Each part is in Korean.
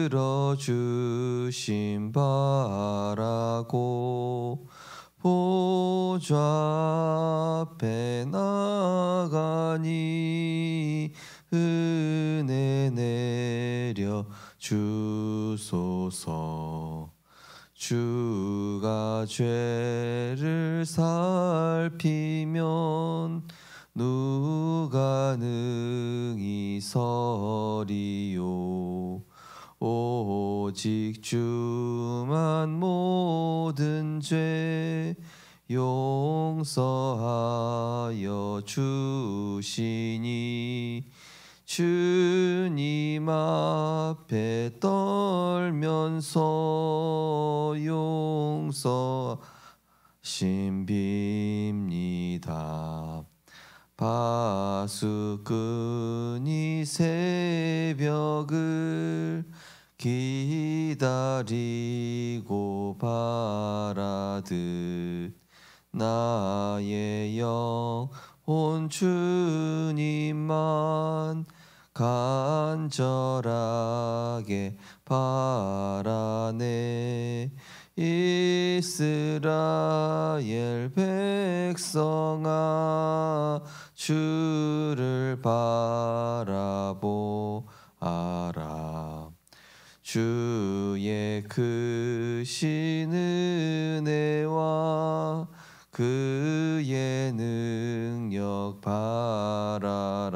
들어주심 바라고 보좌 앞에 나가니 은혜 내려 주소서. 주가 죄를 살피면 누가 능히 서리요. 오직 주만 모든 죄 용서하여 주시니 주님 앞에 떨면서 용서하심 빕니다. 파수꾼이 새벽을 기다리고 바라듯 나의 영혼 주님만 간절하게 바라네. 이스라엘 백성아 주를 바라보아라. 주의 크신 은혜와 그의 능력 바라라.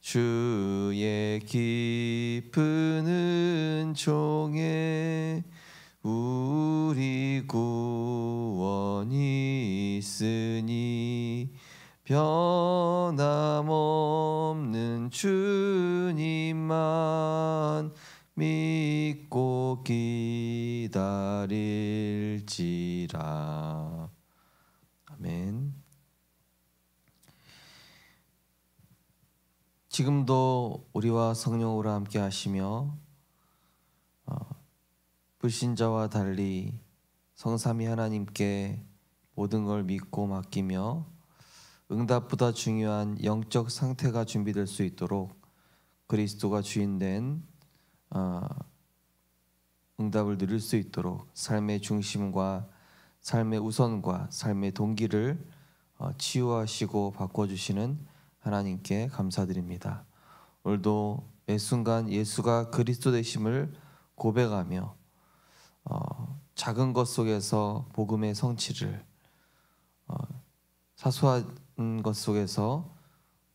주의 깊은 은총에 우리 구원이 있으니 변함없는 주님만 믿고 기다릴지라. 아멘. 지금도 우리와 성령으로 함께 하시며 불신자와 달리 성삼위 하나님께 모든 걸 믿고 맡기며 응답보다 중요한 영적 상태가 준비될 수 있도록 그리스도가 주인된 응답을 누릴 수 있도록 삶의 중심과 삶의 우선과 삶의 동기를 치유하시고 바꿔주시는 하나님께 감사드립니다. 오늘도 매 순간 예수가 그리스도 되심을 고백하며 작은 것 속에서 복음의 성취를, 사소한 것 속에서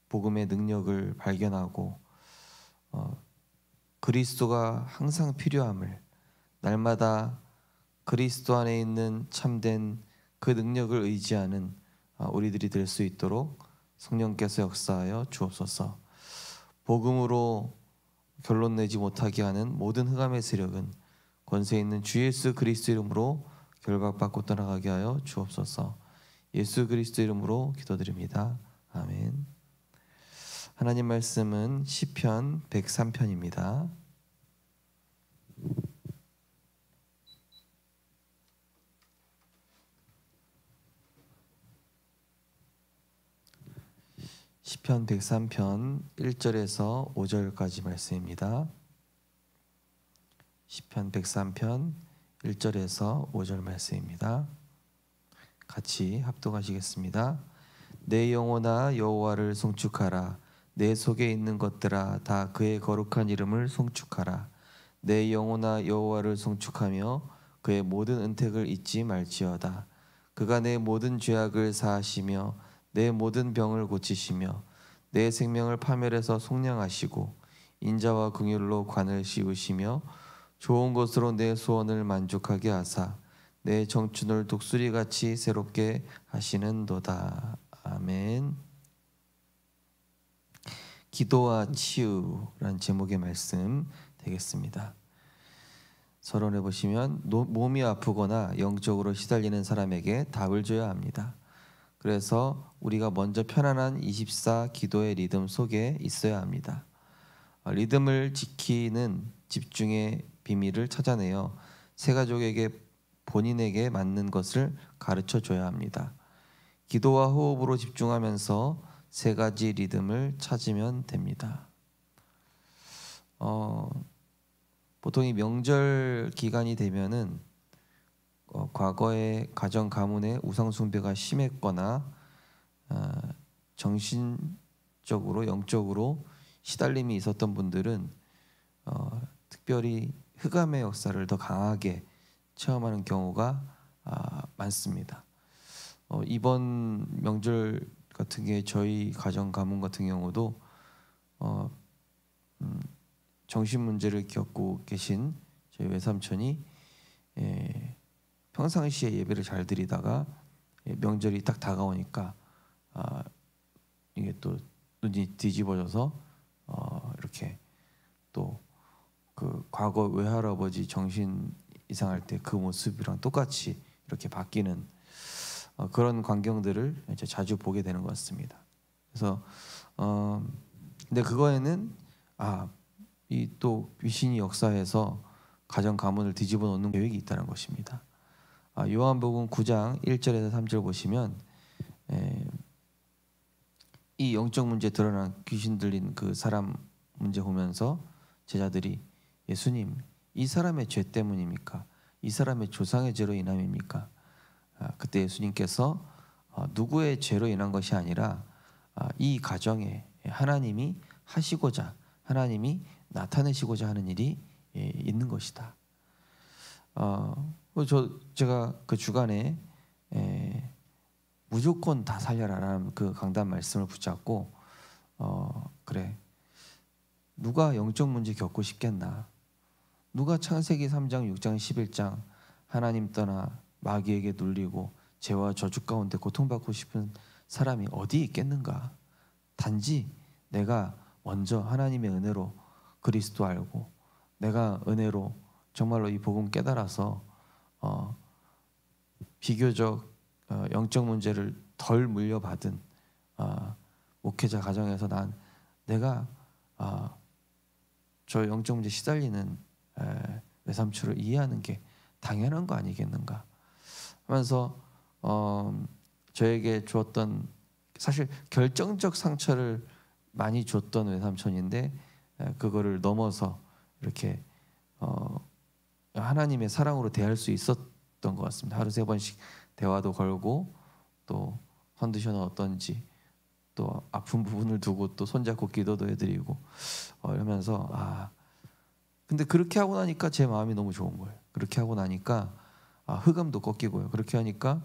복음의 능력을 발견하고 그리스도가 항상 필요함을, 날마다 그리스도 안에 있는 참된 그 능력을 의지하는 우리들이 될 수 있도록 성령께서 역사하여 주옵소서. 복음으로 결론 내지 못하게 하는 모든 흑암의 세력은 권세 있는 주 예수 그리스도 이름으로 결박받고 떠나가게 하여 주옵소서. 예수 그리스도 이름으로 기도드립니다. 아멘. 하나님 말씀은 시편 103편입니다. 시편 103편 1절에서 5절까지 말씀입니다. 시편 103편 1절에서 5절 말씀입니다. 같이 합독하시겠습니다. 내 영혼아 여호와를 송축하라. 내 속에 있는 것들아 다 그의 거룩한 이름을 송축하라. 내 영혼아 여호와를 송축하며 그의 모든 은택을 잊지 말지어다. 그가 내 모든 죄악을 사하시며 내 모든 병을 고치시며 내 생명을 파멸해서 속량하시고 인자와 긍휼로 관을 씌우시며 좋은 것으로 내 소원을 만족하게 하사 내 청춘을 독수리같이 새롭게 하시는도다. 아멘. 기도와 치유라는 제목의 말씀 되겠습니다. 서론해 보시면 몸이 아프거나 영적으로 시달리는 사람에게 답을 줘야 합니다. 그래서 우리가 먼저 편안한 24 기도의 리듬 속에 있어야 합니다. 리듬을 지키는 집중의 비밀을 찾아내어 세 가족에게 본인에게 맞는 것을 가르쳐 줘야 합니다. 기도와 호흡으로 집중하면서 세 가지 리듬을 찾으면 됩니다. 보통 이 명절 기간이 되면은 과거에 가정 가문의 우상 숭배가 심했거나 정신적으로 영적으로 시달림이 있었던 분들은 특별히 흑암의 역사를 더 강하게 체험하는 경우가 많습니다. 이번 명절 같은 게 저희 가정 가문 같은 경우도 정신 문제를 겪고 계신 저희 외삼촌이 평상시에 예배를 잘 드리다가 명절이 딱 다가오니까 이게 또 눈이 뒤집어져서 이렇게 또 그 과거 외할아버지 정신 이상할 때 그 모습이랑 똑같이 이렇게 바뀌는 그런 광경들을 이제 자주 보게 되는 것 같습니다. 그래서 근데 그거에는 이 또 귀신이 역사해서 가정 가문을 뒤집어 놓는 계획이 있다는 것입니다. 요한복음 9장 1절에서 3절 보시면 이 영적 문제 드러난 귀신 들린 그 사람 문제 보면서 제자들이 예수님, 이 사람의 죄 때문입니까? 이 사람의 조상의 죄로 인함입니까? 그때 예수님께서 누구의 죄로 인한 것이 아니라 이 가정에 하나님이 하시고자 하나님이 나타내시고자 하는 일이 있는 것이다. 제가 그 주간에 무조건 다 살려라라는 그 강단 말씀을 붙잡고 그래, 누가 영적 문제 겪고 싶겠나? 누가 창세기 3장 6장 11장 하나님 떠나 마귀에게 눌리고 죄와 저주 가운데 고통받고 싶은 사람이 어디 있겠는가? 단지 내가 먼저 하나님의 은혜로 그리스도 알고 내가 은혜로 정말로 이 복음 깨달아서 비교적 영적 문제를 덜 물려받은 목회자 가정에서 내가 저 영적 문제 시달리는 외삼촌을 이해하는 게 당연한 거 아니겠는가 하면서 저에게 주었던 사실 결정적 상처를 많이 줬던 외삼촌인데 그거를 넘어서 이렇게 하나님의 사랑으로 대할 수 있었던 것 같습니다. 하루 3번씩 대화도 걸고 또 컨디션은 어떤지 또 아픈 부분을 두고 또 손잡고 기도도 해드리고 이러면서 근데 그렇게 하고 나니까 제 마음이 너무 좋은 거예요. 그렇게 하고 나니까 흑암도 꺾이고요. 그렇게 하니까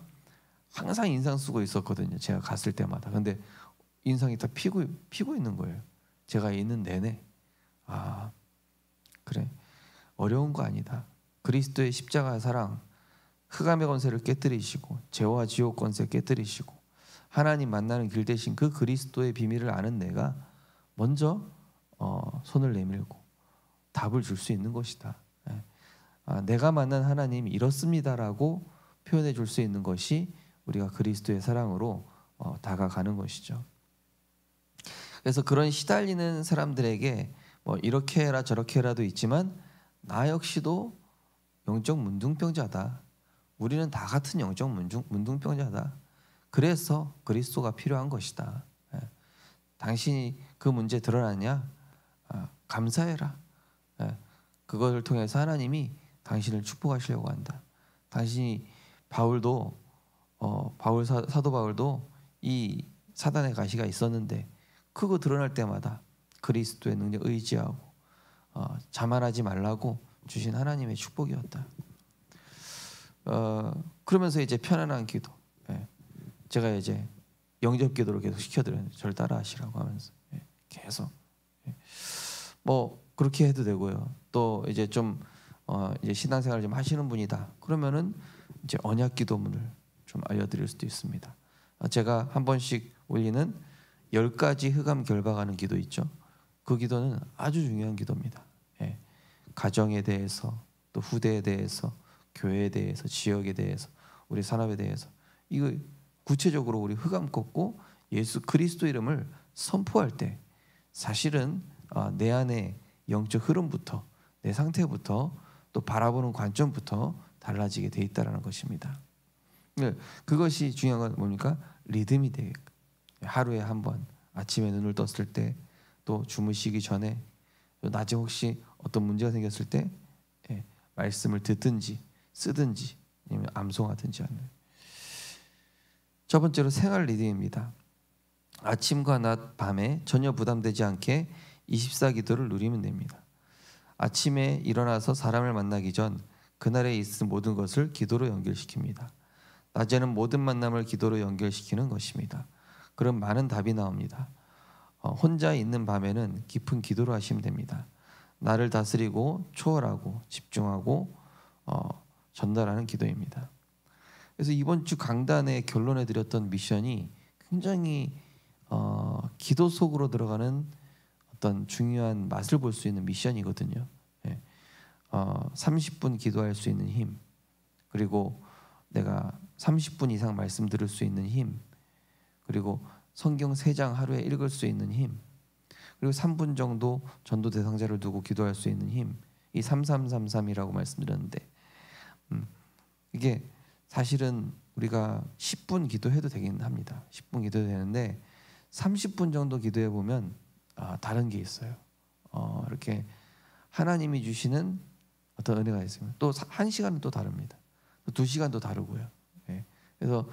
항상 인상 쓰고 있었거든요. 제가 갔을 때마다. 근데 인상이 다 피고 있는 거예요. 제가 있는 내내 그래, 어려운 거 아니다. 그리스도의 십자가 사랑, 흑암의 권세를 깨뜨리시고 죄와 지옥 권세 깨뜨리시고 하나님 만나는 길 대신 그 그리스도의 비밀을 아는 내가 먼저 손을 내밀고 답을 줄 수 있는 것이다. 내가 만난 하나님이 이렇습니다라고 표현해 줄 수 있는 것이 우리가 그리스도의 사랑으로 다가가는 것이죠. 그래서 그런 시달리는 사람들에게 뭐 이렇게 해라 저렇게 해라도 있지만 나 역시도 영적 문둥병자다. 우리는 다 같은 영적 문둥병자다. 그래서 그리스도가 필요한 것이다. 당신이 그 문제 드러났냐? 감사해라. 그것을 통해서 하나님이 당신을 축복하시려고 한다. 당신이 바울도 사도 바울도 이 사단의 가시가 있었는데 그거 드러날 때마다 그리스도의 능력 의지하고 자만하지 말라고 주신 하나님의 축복이었다. 그러면서 이제 편안한 기도, 제가 이제 영접 기도를 계속 시켜드려요. 저를 따라하시라고 하면서 계속 뭐 그렇게 해도 되고요. 또 이제 좀 이제 신앙생활 좀 하시는 분이다. 그러면은 이제 언약 기도문을 좀 알려드릴 수도 있습니다. 제가 한 번씩 올리는 10가지 흑암 결박하는 기도 있죠. 그 기도는 아주 중요한 기도입니다. 가정에 대해서 또 후대에 대해서 교회에 대해서 지역에 대해서 우리 산업에 대해서 이거 구체적으로 우리 흑암 꺾고 예수 그리스도 이름을 선포할 때 사실은 내 안에 영적 흐름부터 내 상태부터 또 바라보는 관점부터 달라지게 돼 있다는 것입니다. 그것이 중요한 건 뭡니까? 리듬이 돼. 하루에 한 번 아침에 눈을 떴을 때 또 주무시기 전에 또 낮에 혹시 어떤 문제가 생겼을 때 말씀을 듣든지 쓰든지 아니면 암송하든지 하는. 첫 번째로 생활 리듬입니다. 아침과 낮, 밤에 전혀 부담되지 않게 24기도를 누리면 됩니다. 아침에 일어나서 사람을 만나기 전 그날에 있을 모든 것을 기도로 연결시킵니다. 낮에는 모든 만남을 기도로 연결시키는 것입니다. 그럼 많은 답이 나옵니다. 혼자 있는 밤에는 깊은 기도로 하시면 됩니다. 나를 다스리고 초월하고 집중하고 전달하는 기도입니다. 그래서 이번 주 강단의 결론에 드렸던 미션이 굉장히 기도 속으로 들어가는 어떤 중요한 맛을 볼 수 있는 미션이거든요. 30분 기도할 수 있는 힘, 그리고 내가 30분 이상 말씀 들을 수 있는 힘, 그리고 성경 3장 하루에 읽을 수 있는 힘, 그리고 3분 정도 전도 대상자를 두고 기도할 수 있는 힘, 이 3333이라고 말씀드렸는데 이게 사실은 우리가 10분 기도해도 되긴 합니다. 10분 기도해도 되는데 30분 정도 기도해 보면 다른 게 있어요. 이렇게 하나님이 주시는 어떤 은혜가 있습니다. 또 1시간은 또 다릅니다. 또 2시간도 다르고요. 그래서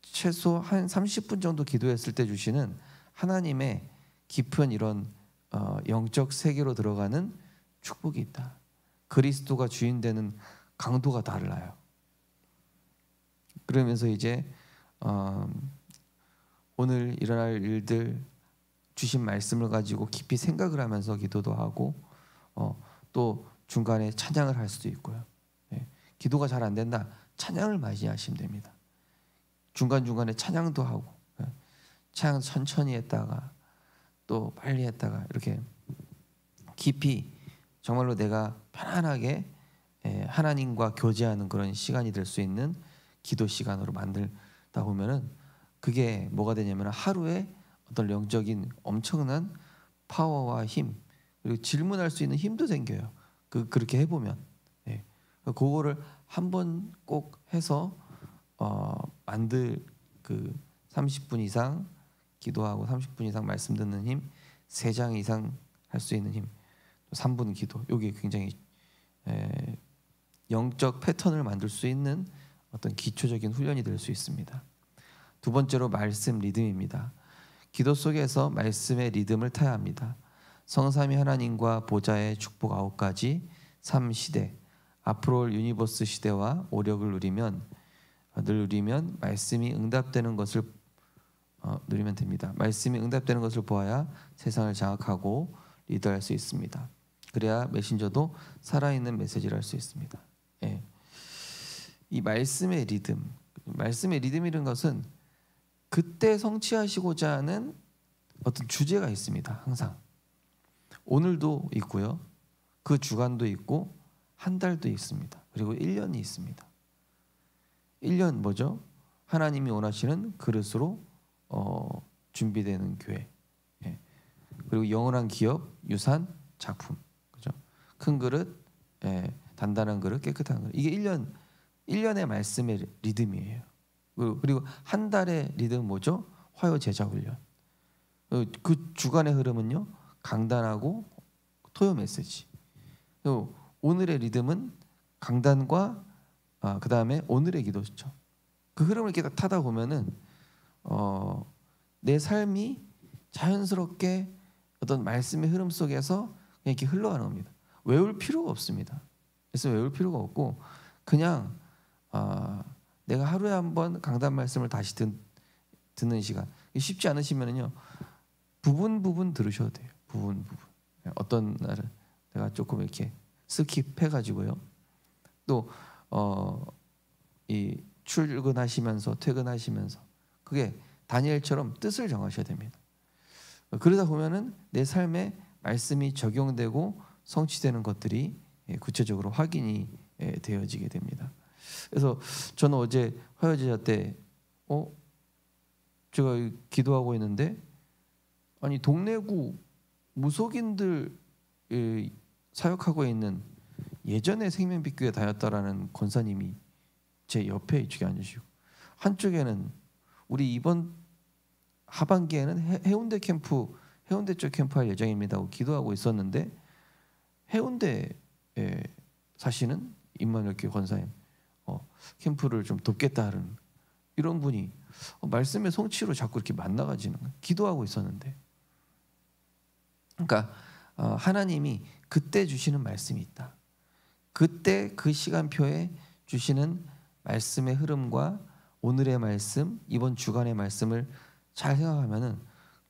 최소 한 30분 정도 기도했을 때 주시는 하나님의 깊은 이런 영적 세계로 들어가는 축복이 있다. 그리스도가 주인 되는 강도가 달라요. 그러면서 이제 오늘 일어날 일들 주신 말씀을 가지고 깊이 생각을 하면서 기도도 하고 또 중간에 찬양을 할 수도 있고요. 기도가 잘 안 된다, 찬양을 많이 하시면 됩니다. 중간중간에 찬양도 하고, 찬양 천천히 했다가 또 빨리 했다가 이렇게 깊이 정말로 내가 편안하게 하나님과 교제하는 그런 시간이 될 수 있는 기도 시간으로 만들다 보면은 그게 뭐가 되냐면 하루에 어떤 영적인 엄청난 파워와 힘, 그리고 질문할 수 있는 힘도 생겨요. 그렇게 해보면 그거를 한번 꼭 해서 만들 30분 이상 기도하고 30분 이상 말씀 듣는 힘, 3장 이상 할 수 있는 힘, 3분 기도, 이게 굉장히 영적 패턴을 만들 수 있는 어떤 기초적인 훈련이 될 수 있습니다. 두 번째로 말씀 리듬입니다. 기도 속에서 말씀의 리듬을 타야 합니다. 성삼위 하나님과 보좌의 축복 9가지 3시대, 앞으로 올 유니버스 시대와 오력을 누리면 말씀이 응답되는 것을 누리면 됩니다. 말씀이 응답되는 것을 보아야 세상을 장악하고 리더할 수 있습니다. 그래야 메신저도 살아있는 메시지를 할 수 있습니다. 이 말씀의 리듬이라는 것은 그때 성취하시고자 하는 어떤 주제가 있습니다. 항상 오늘도 있고요, 그 주간도 있고 한 달도 있습니다. 그리고 1년이 있습니다. 1년 뭐죠? 하나님이 원하시는 그릇으로 준비되는 교회, 그리고 영원한 기업, 유산, 작품, 그죠? 큰 그릇, 단단한 그릇, 깨끗한 그릇. 이게 1년의 말씀의 리듬이에요. 그리고 한 달의 리듬은 뭐죠? 화요 제자 훈련. 그 주간의 흐름은요, 강단하고 토요 메시지. 그리고 오늘의 리듬은 강단과 그 다음에 오늘의 기도죠. 그 흐름을 이렇게 타다 보면은 내 삶이 자연스럽게 어떤 말씀의 흐름 속에서 그냥 이렇게 흘러가는 겁니다. 외울 필요가 없습니다. 그래서 외울 필요가 없고 그냥 내가 하루에 한 번 강단 말씀을 다시 듣는 시간. 쉽지 않으시면은요, 부분 들으셔도 돼요. 부분. 어떤 날은 내가 조금 이렇게 스킵해가지고요. 또 이 출근하시면서 퇴근하시면서 그게 다니엘처럼 뜻을 정하셔야 됩니다. 그러다 보면은 내 삶에 말씀이 적용되고 성취되는 것들이 구체적으로 확인이 되어지게 됩니다. 그래서 저는 어제 화요제자 때 제가 기도하고 있는데 아니 동래구 무속인들 사역하고 있는 예전에 생명빛교회 다녔다라는 권사님이 제 옆에 이쪽에 앉으시고, 한쪽에는 우리 이번 하반기에는 해운대 쪽 캠프 할 예정입니다 하고 기도하고 있었는데 해운대에서 사실은 임마누엘 교회 권사님 캠프를 좀 돕겠다 하는 이런 분이 말씀의 성취로 자꾸 이렇게 만나가지는 거예요. 기도하고 있었는데. 그러니까 하나님이 그때 주시는 말씀이 있다. 그때 그 시간표에 주시는 말씀의 흐름과 오늘의 말씀, 이번 주간의 말씀을 잘 생각하면은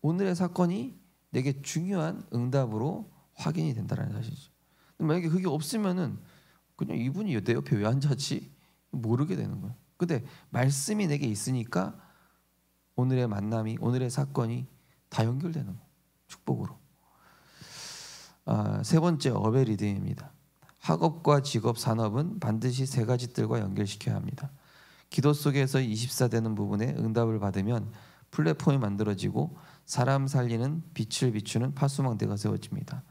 오늘의 사건이 내게 중요한 응답으로 확인이 된다는 사실이죠. 만약에 그게 없으면은 그냥 이분이 내 옆에 왜 앉았지? 모르게 되는 거예요. 근데 말씀이 내게 있으니까 오늘의 만남이, 오늘의 사건이 다 연결되는 거예요. 축복으로. 세 번째, 업의 리듬입니다. 학업과 직업, 산업은 반드시 세 가지 뜰과 연결시켜야 합니다. 기도 속에서 24되는 부분에 응답을 받으면 플랫폼이 만들어지고 사람 살리는 빛을 비추는 파수망대가 세워집니다.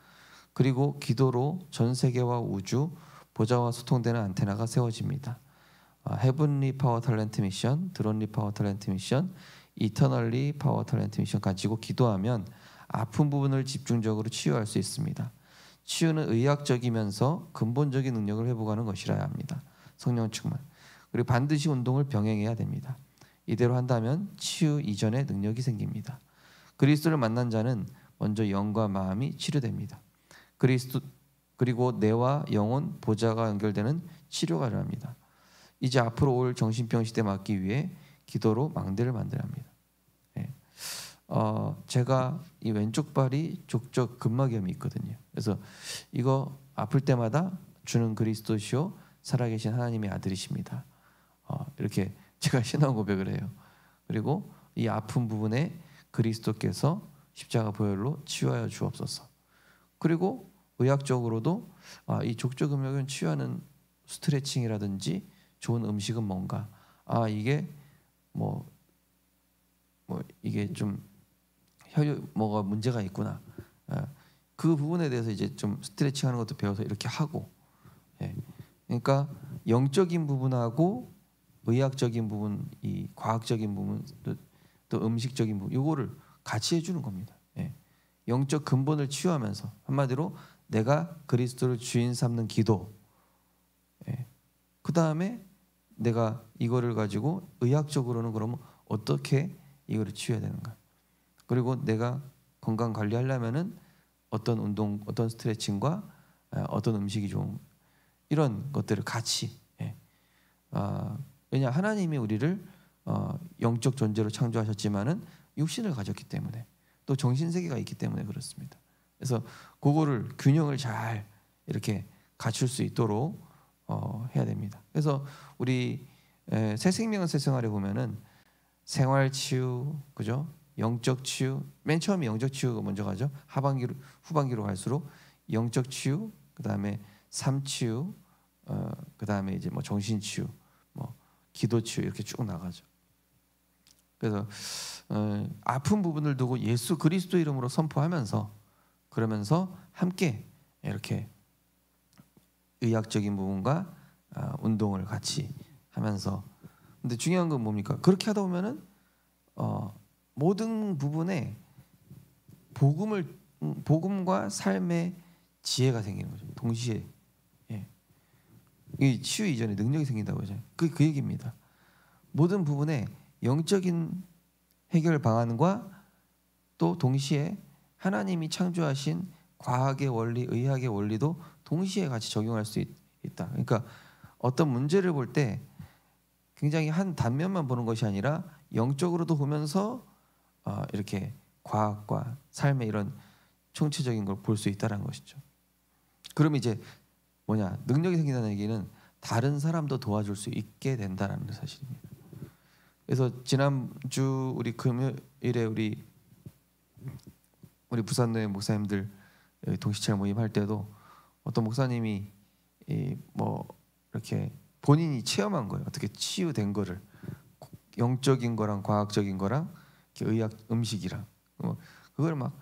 그리고 기도로 전 세계와 우주, 보좌와 소통되는 안테나가 세워집니다. 헤븐리 파워 탤런트 미션, 드론리 파워 탤런트 미션, 이터널리 파워 탤런트 미션 가지고 기도하면 아픈 부분을 집중적으로 치유할 수 있습니다. 치유는 의학적이면서 근본적인 능력을 회복하는 것이라야 합니다. 성령 충만. 그리고 반드시 운동을 병행해야 됩니다. 이대로 한다면 치유 이전의 능력이 생깁니다. 그리스도를 만난 자는 먼저 영과 마음이 치료됩니다. 그리고 뇌와 영혼, 보좌가 연결되는 치료가 일어납니다. 이제 앞으로 올 정신병 시대 막기 위해 기도로 망대를 만들어야 합니다. 제가 이 왼쪽 발이 족적 근막염이 있거든요. 그래서 이거 아플 때마다 주는 그리스도시요 살아계신 하나님의 아들이십니다. 이렇게 제가 신앙 고백을 해요. 그리고 이 아픈 부분에 그리스도께서 십자가 보혈로 치유하여 주옵소서. 그리고 의학적으로도 이 족적 근막염 치유하는 스트레칭이라든지 좋은 음식은 뭔가 이게 이게 좀 뭐가 문제가 있구나. 그 부분에 대해서 이제 좀 스트레칭하는 것도 배워서 이렇게 하고. 그러니까 영적인 부분하고 의학적인 부분, 이 과학적인 부분, 또 음식적인 부분, 이거를 같이 해주는 겁니다. 영적 근본을 치유하면서 한마디로 내가 그리스도를 주인 삼는 기도. 그 다음에 내가 이거를 가지고 의학적으로는 그러면 어떻게 이거를 치유해야 되는가? 그리고 내가 건강 관리하려면은 어떤 운동, 어떤 스트레칭과 어떤 음식이 좋은 이런 것들을 같이. 왜냐 하나님이 우리를 영적 존재로 창조하셨지만은 육신을 가졌기 때문에 또 정신 세계가 있기 때문에 그렇습니다. 그래서 그거를 균형을 잘 이렇게 갖출 수 있도록 해야 됩니다. 그래서 우리 새 생명은 새 생활에 보면은 생활 치유, 그죠? 영적 치유. 맨 처음에 영적 치유가 먼저 가죠. 후반기로 갈수록 영적 치유, 그다음에 삶 치유, 그다음에 이제 뭐 정신 치유, 뭐 기도 치유 이렇게 쭉 나가죠. 그래서 아픈 부분을 두고 예수 그리스도 이름으로 선포하면서 그러면서 함께 이렇게 의학적인 부분과 운동을 같이 하면서. 근데 중요한 건 뭡니까? 그렇게 하다 보면은 모든 부분에 복음과 삶의 지혜가 생기는 거죠. 동시에. 이 치유 이전에 능력이 생긴다고 하죠. 그 얘기입니다. 모든 부분에 영적인 해결 방안과 또 동시에 하나님이 창조하신 과학의 원리, 의학의 원리도 동시에 같이 적용할 수 있다. 그러니까 어떤 문제를 볼 때 굉장히 한 단면만 보는 것이 아니라 영적으로도 보면서 이렇게 과학과 삶의 이런 총체적인 걸 볼 수 있다는 것이죠. 그럼 이제 능력이 생긴다는 얘기는 다른 사람도 도와줄 수 있게 된다는 사실입니다. 그래서 지난주 우리 금요일에 우리 부산교회 목사님들 동시철 모임할 때도 어떤 목사님이 이렇게 본인이 체험한 거예요. 어떻게 치유된 거를, 영적인 거랑 과학적인 거랑 의학 음식이랑 그걸 막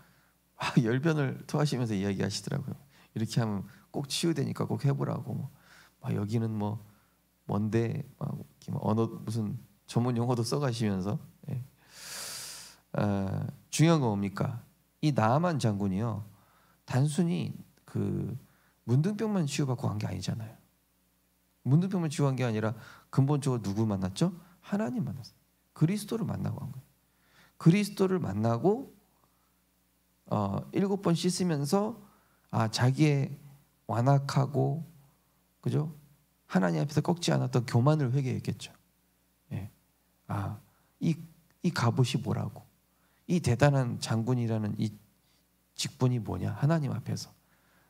열변을 토하시면서 이야기하시더라고요. 이렇게 하면 꼭 치유되니까 꼭 해보라고. 여기는 뭔데 언어 무슨 전문 용어도 써가시면서. 중요한 건 뭡니까? 이 나아만 장군이요 단순히 그 문둥병만 치유받고 간 게 아니잖아요. 문둥병만 치유한 게 아니라 근본적으로 누구 만났죠? 하나님 만났어요. 그리스도를 만나고 한 거예요. 그리스도를 만나고 7번 씻으면서 자기의 완악하고 그죠? 하나님 앞에서 꺾지 않았던 교만을 회개했겠죠. 예. 이 갑옷이 뭐라고? 이 대단한 장군이라는 이 직분이 뭐냐? 하나님 앞에서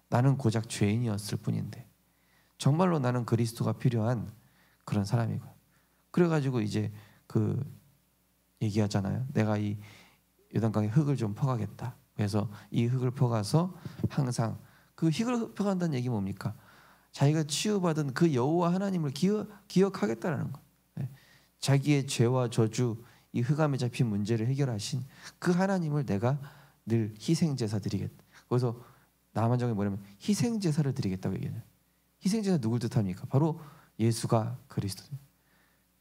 나는 고작 죄인이었을 뿐인데 정말로 나는 그리스도가 필요한 그런 사람이고. 그래가지고 이제 그 얘기하잖아요. 내가 이 요단강에 흙을 좀 퍼가겠다. 그래서 이 흙을 퍼가서 항상 그 흙을 퍼간다는 얘기 뭡니까? 자기가 치유받은 그 여호와 하나님을 기억하겠다라는 거. 자기의 죄와 저주, 이 흑암에 잡힌 문제를 해결하신 그 하나님을 내가 늘 희생제사 드리겠다. 그래서 나만정에 뭐냐면 희생제사를 드리겠다고 얘기해요. 희생제사 누굴 뜻합니까? 바로 예수가 그리스도.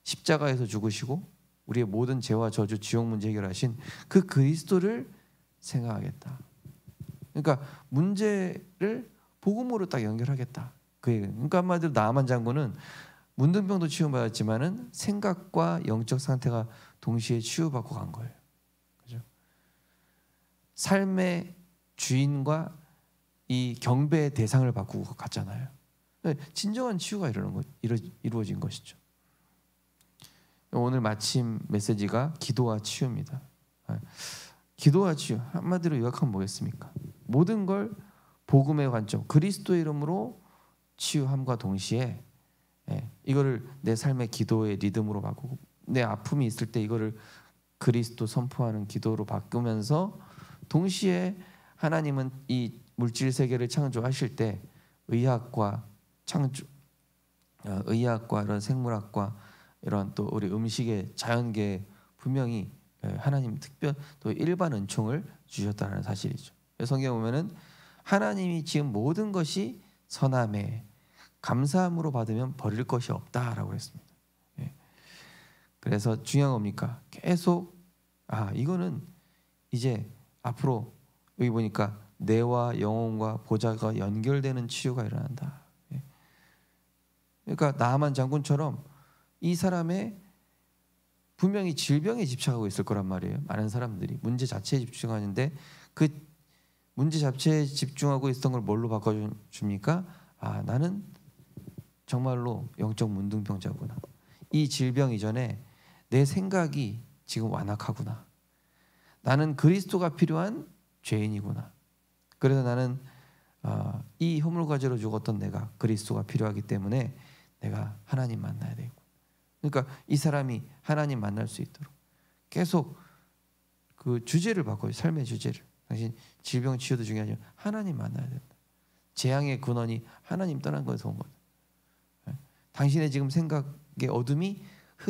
십자가에서 죽으시고 우리의 모든 죄와 저주, 지옥 문제 해결하신 그 그리스도를 생각하겠다. 그러니까 문제를 복음으로 딱 연결하겠다. 그러니까 한마디로 나아만 장군은 문둥병도 치유받았지만은 생각과 영적 상태가 동시에 치유받고 간 거예요. 그죠? 삶의 주인과 이 경배의 대상을 바꾸고 갔잖아요. 진정한 치유가 이루어진 것이죠. 오늘 마침 메시지가 기도와 치유입니다. 기도와 치유 한마디로 요약하면 뭐겠습니까? 모든 걸 복음의 관점, 그리스도의 이름으로 치유함과 동시에 이거를 내 삶의 기도의 리듬으로 바꾸고 내 아픔이 있을 때 이거를 그리스도 선포하는 기도로 바꾸면서 동시에 하나님은 이 물질 세계를 창조하실 때 의학과 이런 생물학과 이런 또 우리 음식의 자연계 분명히 하나님 특별 또 일반 은총을 주셨다는 사실이죠. 성경에 보면은 하나님이 지은 모든 것이 선함에 감사함으로 받으면 버릴 것이 없다라고 했습니다. 그래서 중요한 겁니까? 계속 이거는 이제 앞으로 여기 보니까 뇌와 영혼과 보좌가 연결되는 치유가 일어난다. 그러니까 나아만 장군처럼 이 사람의 분명히 질병에 집착하고 있을 거란 말이에요. 많은 사람들이 문제 자체에 집중하는데 그 문제 자체에 집중하고 있었던 걸 뭘로 바꿔줍니까? 나는 정말로 영적 문둥병자구나. 이 질병 이전에 내 생각이 지금 완악하구나. 나는 그리스도가 필요한 죄인이구나. 그래서 나는 이 허물과제로 죽었던 내가 그리스도가 필요하기 때문에 내가 하나님 만나야 되고. 그러니까 이 사람이 하나님 만날 수 있도록 계속 그 주제를 바꿔요. 삶의 주제를. 당신 질병 치유도 중요하지만 하나님 만나야 된다. 재앙의 근원이 하나님 떠난 것에서 온 거다. 당신의 지금 생각의 어둠이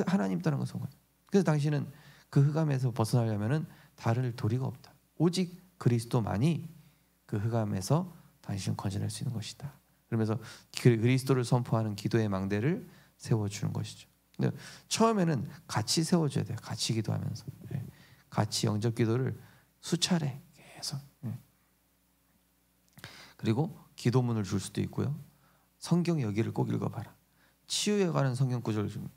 하나님 떠난 것에서 온 거다. 그래서 당신은 그 흑암에서 벗어나려면은 다를 도리가 없다. 오직 그리스도만이 그 흑암에서 당신을 건져낼 수 있는 것이다. 그러면서 그리스도를 선포하는 기도의 망대를 세워주는 것이죠. 근데 처음에는 같이 세워줘야 돼요. 같이 기도하면서 같이 영적 기도를 수차례 계속. 그리고 기도문을 줄 수도 있고요. 성경 여기를 꼭 읽어봐라. 치유에 관한 성경 구절을 줍니다.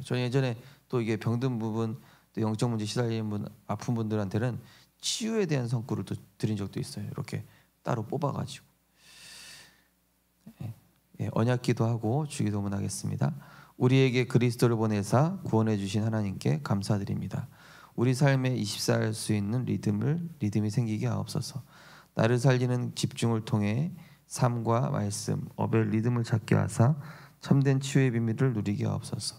저는 예전에 또 이게 병든 부분, 또 영적 문제 시달리는 분, 아픈 분들한테는 치유에 대한 성구를 또 드린 적도 있어요. 이렇게 따로 뽑아가지고 언약기도 하고 주기도문 하겠습니다. 우리에게 그리스도를 보내사 구원해 주신 하나님께 감사드립니다. 우리 삶에 24할 수 있는 리듬이 생기게 하옵소서. 나를 살리는 집중을 통해 삶과 말씀, 업의 리듬을 찾게 하사 참된 치유의 비밀을 누리게 하옵소서.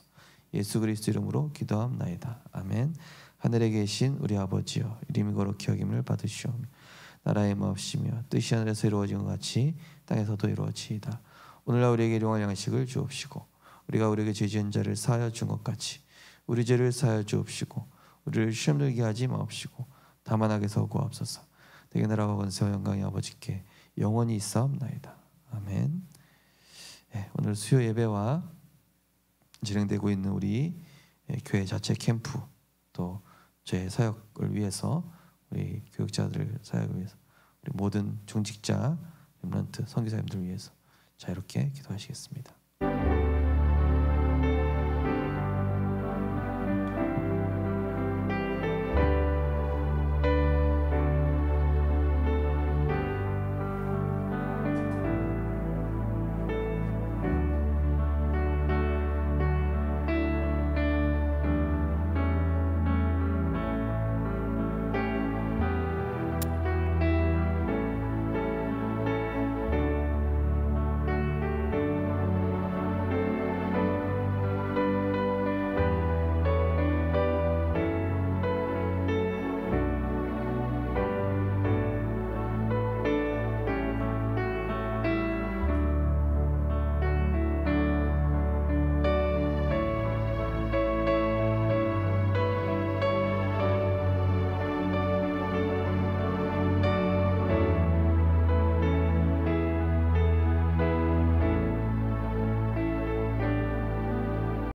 예수 그리스도 이름으로 기도함나이다. 아멘. 하늘에 계신 우리 아버지여, 이름이 거룩히 여김을 받으시오며 나라의 마옵시며 뜻이 하늘에서 이루어진 것 같이 땅에서도 이루어지이다. 오늘날 우리에게 일용할 양식을 주옵시고 우리가 우리에게 죄 지은 자를 사하여 준 것 같이 우리 죄를 사하여 주옵시고 우리를 시험 들게 하지 마옵시고 다만 악에서 구하옵소서. 내게 나라와 권세와 영광이 아버지께 영원히 있사옵나이다. 아멘. 오늘 수요 예배와 진행되고 있는 우리 교회 자체 캠프 또 제 사역을 위해서 우리 교육자들 사역을 위해서 우리 모든 중직자 렘넌트 선교사님들 위해서 자 이렇게 기도하시겠습니다.